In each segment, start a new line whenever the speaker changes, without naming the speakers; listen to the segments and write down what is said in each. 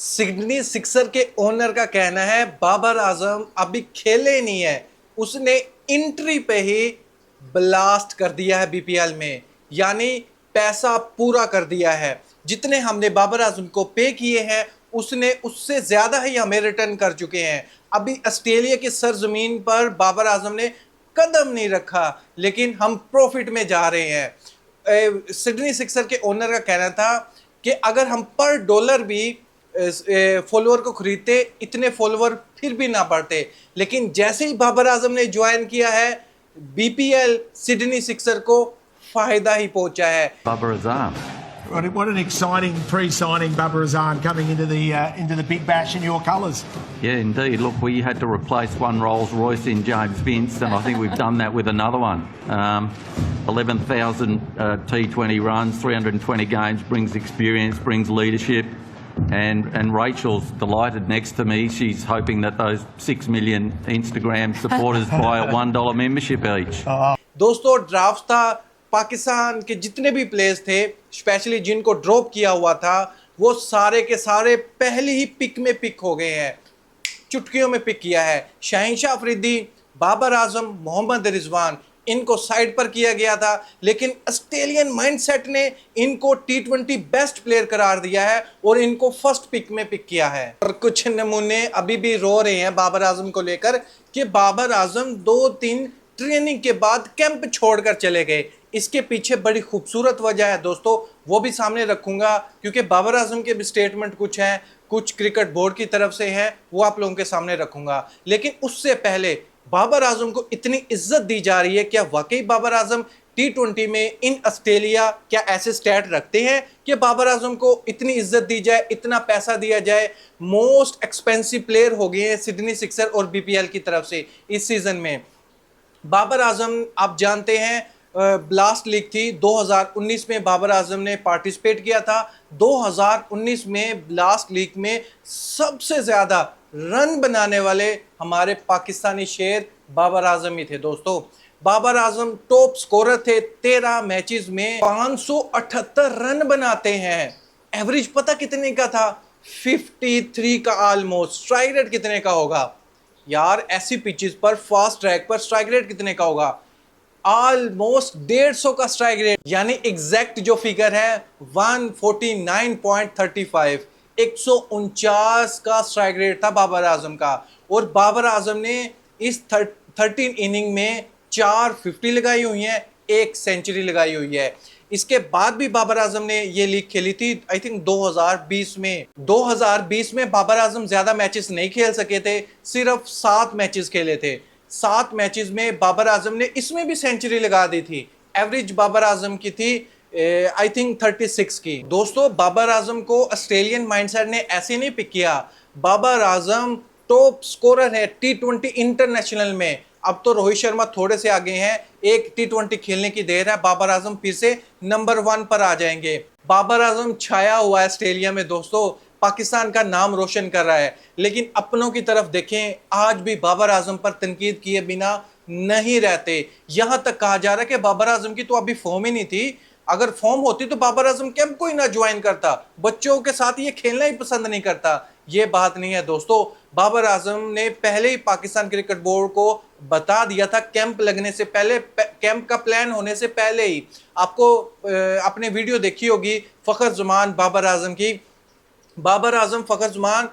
Sydney sixer के owner का कहना है बाबर आजम अभी खेले नहीं है, उसने एंट्री पे ही ब्लास्ट कर दिया है बीपीएल में, यानी पैसा पूरा कर दिया है। जितने हमने बाबर आजम को पे किए हैं उसने उससे ज्यादा ही हमें रिटर्न कर चुके हैं। अभी ऑस्ट्रेलिया की सरजमीन पर बाबर आजम ने कदम नहीं रखा, लेकिन हम प्रॉफिट में जा रहे हैं। सिडनी सिक्सर के ओनर का कहना था कि अगर हम पर डॉलर भी फॉलोअर को खरीदते, इतने फॉलोअर फिर भी ना बढ़ते, लेकिन जैसे ही बाबर आजम ने ज्वाइन किया है बीपीएल, सिडनी सिक्सर को फायदा ही पहुंचा है।
Bubba Azam.
What an exciting pre-signing, Bubba Azam coming into the Big Bash in your colours.
Yeah, indeed. Look, we had to replace one Rolls Royce in James Vince, and I think we've done that with another one. 11,000 T20 runs, 320 games, brings experience, brings leadership. And Rachel's delighted next to me. She's hoping that those 6 million Instagram supporters buy a $1 membership each.
दोस्तों, draft था, पाकिस्तान के जितने भी players थे, specially जिनको drop किया हुआ था, वो सारे के सारे पहले ही पिक में पिक हो गए हैं, चुटकियों में पिक किया है। शहनशाह अफरीदी, बाबर आजम, मोहम्मद रिजवान, इनको साइड पर किया गया था, लेकिन ऑस्ट्रेलियन माइंडसेट ने इनको टी20 बेस्ट प्लेयर करार दिया है और इनको फर्स्ट पिक में पिक किया है। और कुछ नमूने अभी भी रो रहे हैं बाबर आजम को लेकर कि बाबर आजम 2-3 ट्रेनिंग के बाद कैंप छोड़कर चले गए। इसके पीछे बड़ी खूबसूरत वजह है दोस्तों, वो भी सामने रखूंगा, क्योंकि बाबर आजम के भी स्टेटमेंट कुछ हैं, कुछ क्रिकेट बोर्ड की तरफ से हैं, वो आप लोगों के सामने रखूंगा। लेकिन उससे पहले बाबर आजम को इतनी इज्जत दी जा रही है, क्या वाकई बाबर आजम टी20 में इन ऑस्ट्रेलिया क्या ऐसे स्टैट रखते हैं कि बाबर आजम को इतनी इज्जत दी जाए, इतना पैसा दिया जाए? मोस्ट एक्सपेंसिव प्लेयर हो गए हैं सिडनी सिक्सर और बीपीएल की तरफ से इस सीजन में। बाबर आजम आप जानते हैं, ब्लास्ट लीग थी 2019 में बाबर आजम ने पार्टिसिपेट किया था। 2019 में ब्लास्ट लीग में सबसे ज्यादा रन बनाने वाले हमारे पाकिस्तानी शेर बाबर आजम ही थे दोस्तों। बाबर आजम टॉप स्कोरर थे, 13 मैचेस में 578 रन बनाते हैं। एवरेज पता कितने का था? 53 का ऑलमोस्ट। स्ट्राइक रेट कितने का होगा यार? ऐसी पिचेस पर फास्ट ट्रैक पर स्ट्राइक रेट कितने का होगा? ऑलमोस्ट 150 का स्ट्राइक रेट, यानी एग्जैक्ट जो फिगर है 149.35, 149 का स्ट्राइक रेट था बाबर आजम का। और बाबर आजम ने इस 13 इनिंग में 450 लगाई हुई है, 1 सेंचुरी लगाई हुई है। इसके बाद भी बाबर आजम ने ये लीग खेली थी आई थिंक 2020 में। 2020 में बाबर आजम ज्यादा मैचेस नहीं खेल सके थे, सिर्फ 7 मैचेस खेले थे। 7 मैचेस में बाबर आजम ने इसमें भी सेंचुरी लगा दी थी। एवरेज बाबर आजम की थी आई थिंक 36 की। दोस्तों, बाबर आजम को ऑस्ट्रेलियन माइंडसेट ने ऐसे नहीं पिक किया। बाबर आजम टॉप स्कोरर है टी20 इंटरनेशनल में। अब तो रोहित शर्मा थोड़े से आगे हैं, एक टी20 खेलने की देर है, बाबर आजम फिर से नंबर 1 पर आ जाएंगे। बाबर आजम छाया हुआ है ऑस्ट्रेलिया में दोस्तों, पाकिस्तान का नाम रोशन कर रहा है, लेकिन अपनों की तरफ देखें, आज भी बाबर आजम पर तनकीद किए बिना नहीं रहते। यहां तक कहा जा रहा है कि बाबर आजम की तो अभी फॉर्म ही नहीं थी, अगर फॉर्म होती तो बाबर आजम कैंप को ही ना ज्वाइन करता, बच्चों के साथ ये खेलना ही पसंद नहीं करता। ये बात नहीं है दोस्तों। बाबर आजम ने पहले ही पाकिस्तान क्रिकेट बोर्ड को बता दिया था, कैंप लगने से पहले, कैंप का प्लान होने से पहले ही। आपको अपने वीडियो देखी होगी फखर जमान बाबर आजम की। बाबर आजम फखर जमान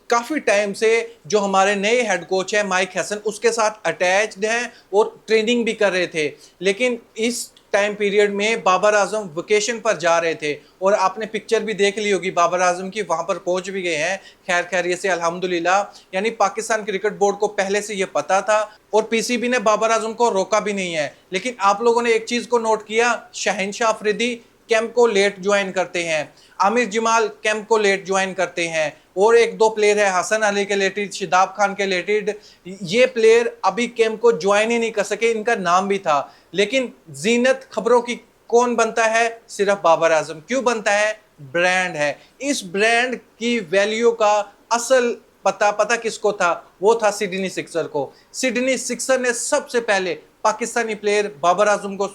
काफ़ी टाइम से जो हमारे नए हेड कोच है माइक हैसन, उसके साथ अटैच्ड हैं और ट्रेनिंग भी कर रहे थे। लेकिन इस टाइम पीरियड में बाबर आजम वेकेशन पर जा रहे थे और आपने पिक्चर भी देख ली होगी बाबर आजम की, वहां पर पहुंच भी गए हैं खैर खैरियत से अल्हम्दुलिल्लाह। यानी पाकिस्तान क्रिकेट बोर्ड को पहले से ये पता था और पीसीबी ने बाबर आजम को रोका भी नहीं है। लेकिन आप लोगों ने एक चीज़ को नोट किया, शहनशाह अफरीदी कैंप को लेट ज्वाइन करते हैं, आमिर जमाल कैंप को लेट ज्वाइन करते हैं, और 1-2 प्लेयर है हसन अली के रिलेटेड, शिदाब खान के रिलेटेड, ये प्लेयर अभी कैंप को ज्वाइन ही नहीं कर सके। इनका नाम भी था, लेकिन जीनत खबरों की कौन बनता है? सिर्फ बाबर आजम। क्यों बनता है? ब्रांड है। इस ब्रांड की वैल्यू का असल पता किसको था? वो था सिडनी सिक्सर को। सिडनी सिक्सर ने सबसे पहले पाकिस्तानी प्लेयर बाबर आजम को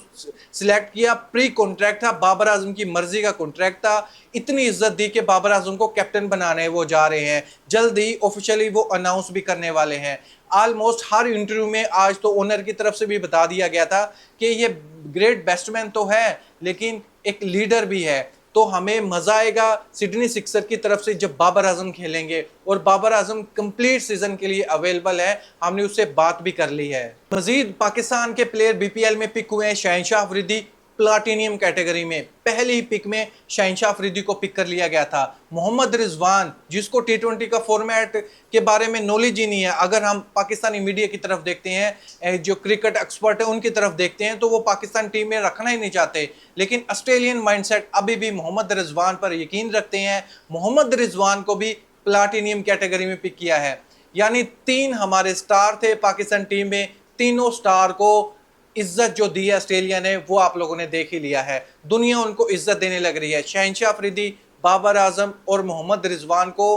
सिलेक्ट किया, प्री कॉन्ट्रैक्ट था, बाबर आजम की मर्जी का कॉन्ट्रैक्ट था, इतनी इज्जत दी कि बाबर आजम को कैप्टन बनाने वो जा रहे हैं, जल्द ही ऑफिशियली वो अनाउंस भी करने वाले हैं। ऑलमोस्ट हर इंटरव्यू में आज तो ओनर की तरफ से भी बता दिया गया था कि ये ग्रेट बैट्समैन तो है लेकिन एक लीडर भी है। तो हमें मजा आएगा सिडनी सिक्सर की तरफ से जब बाबर आजम खेलेंगे, और बाबर आजम कंप्लीट सीजन के लिए अवेलेबल है, हमने उससे बात भी कर ली है। मजीद पाकिस्तान के प्लेयर बीपीएल में पिक हुए हैं। शहनशाह अफरीदी प्लाटिनियम कैटेगरी में पहली ही पिक में शहनशाह अफरीदी को पिक कर लिया गया था। मोहम्मद रिजवान, जिसको टी20 का फॉर्मेट के बारे में नॉलेज ही नहीं है, अगर हम पाकिस्तानी मीडिया की तरफ देखते हैं, जो क्रिकेट एक्सपर्ट है उनकी तरफ देखते हैं, तो वो पाकिस्तान टीम में रखना ही नहीं चाहते। लेकिन ऑस्ट्रेलियन माइंडसेट अभी भी मोहम्मद रिजवान पर यकीन रखते हैं। मोहम्मद रिजवान को भी प्लाटिनियम कैटेगरी में पिक किया है। यानी 3 हमारे स्टार थे पाकिस्तान टीम में, तीनों स्टार को इज्जत जो दी है ऑस्ट्रेलिया ने वो आप लोगों ने देख ही लिया है। दुनिया उनको इज्जत देने लग रही है। शहनशाह अफरीदी, बाबर आजम और मोहम्मद रिजवान को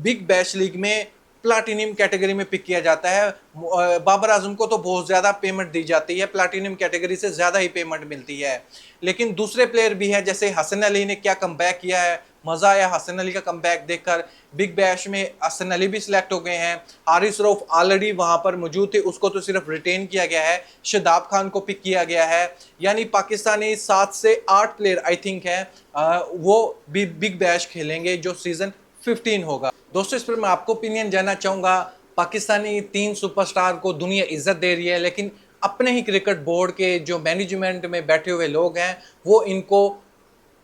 बिग बैश लीग में प्लाटिनियम कैटेगरी में पिक किया जाता है। बाबर आजम को तो बहुत ज़्यादा पेमेंट दी जाती है, प्लाटिनियम कैटेगरी से ज़्यादा ही पेमेंट मिलती है। लेकिन दूसरे प्लेयर भी हैं, जैसे हसन अली ने क्या कमबैक किया है, मज़ा आया हसन अली का कमबैक देखकर। बिग बैश में हसन अली भी सिलेक्ट हो गए हैं। हारिस रऊफ ऑलरेडी वहाँ पर मौजूद थे, उसको तो सिर्फ रिटेन किया गया है। शादाब खान को पिक किया गया है। यानी पाकिस्तानी 7 से 8 प्लेयर आई थिंक हैं, वो भी बिग बैश खेलेंगे जो सीज़न 15 होगा। दोस्तों, इस पर मैं आपको ओपिनियन जानना चाहूँगा। पाकिस्तानी 3 सुपरस्टार को दुनिया इज्जत दे रही है, लेकिन अपने ही क्रिकेट बोर्ड के जो मैनेजमेंट में बैठे हुए लोग हैं वो इनको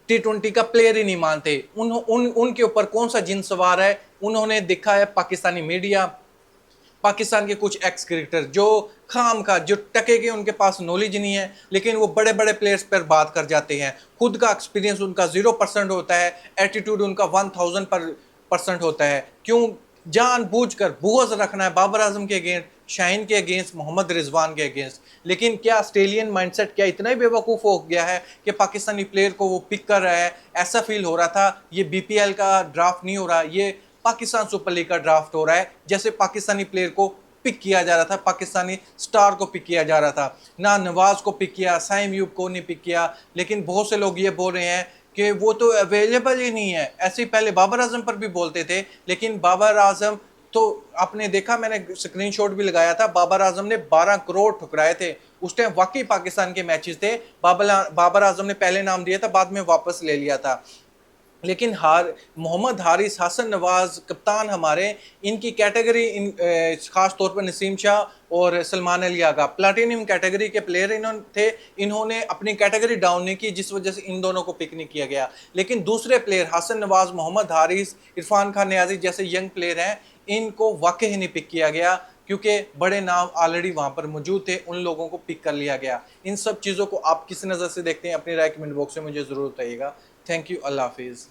टी20 का प्लेयर ही नहीं मानते। उनके ऊपर कौन सा जिन सवार है। उन्होंने देखा है पाकिस्तानी मीडिया, पाकिस्तान के कुछ एक्स क्रिकेटर जो खाम खा जो टके के उनके पास नॉलेज नहीं है, लेकिन वो बड़े बड़े प्लेयर्स पर बात कर जाते हैं। खुद का एक्सपीरियंस उनका 0% होता है, एटीट्यूड उनका 1000% होता है। क्यों? जानबूझकर बुग़्ज़ रखना है बाबर आजम के अगेंस्ट, शाहीन के अगेंस्ट, मोहम्मद रिजवान के अगेंस्ट। लेकिन क्या ऑस्ट्रेलियन माइंडसेट क्या इतना ही बेवकूफ़ हो गया है कि पाकिस्तानी प्लेयर को वो पिक कर रहा है? ऐसा फील हो रहा था ये बीपीएल का ड्राफ्ट नहीं हो रहा, ये पाकिस्तान सुपर लीग का ड्राफ्ट हो रहा है। जैसे पाकिस्तानी प्लेयर को पिक किया जा रहा था, पाकिस्तानी स्टार को पिक किया जा रहा था। ना नवाज को पिक किया, साइम यूब को नहीं पिक किया। लेकिन बहुत से लोग ये बोल रहे हैं कि वो तो अवेलेबल ही नहीं है। ऐसे ही पहले बाबर आजम पर भी बोलते थे, लेकिन बाबर आजम तो आपने देखा, मैंने स्क्रीनशॉट भी लगाया था, बाबर आजम ने 12 करोड़ ठुकराए थे। उस टाइम वाकई पाकिस्तान के मैचेस थे। बाबर आजम ने पहले नाम दिया था, बाद में वापस ले लिया था। लेकिन मोहम्मद हारिस, हसन नवाज कप्तान हमारे, इनकी कैटेगरी ख़ास तौर पर नसीम शाह और सलमान अली आगा प्लाटिनियम कैटेगरी के प्लेयर इन्होंने अपनी कैटेगरी डाउन नहीं की, जिस वजह से इन दोनों को पिक नहीं किया गया। लेकिन दूसरे प्लेयर हसन नवाज, मोहम्मद हारिस, इरफान खान नियाजी जैसे यंग प्लेयर हैं, इनको वाकई ही नहीं पिक किया गया, क्योंकि बड़े नाम ऑलरेडी वहाँ पर मौजूद थे, उन लोगों को पिक कर लिया गया। इन सब चीज़ों को आप किस नज़र से देखते हैं? अपनी राय कमेंट बॉक्स में मुझे ज़रूर बताइएगा। Thank you. अल्लाह हाफिज़।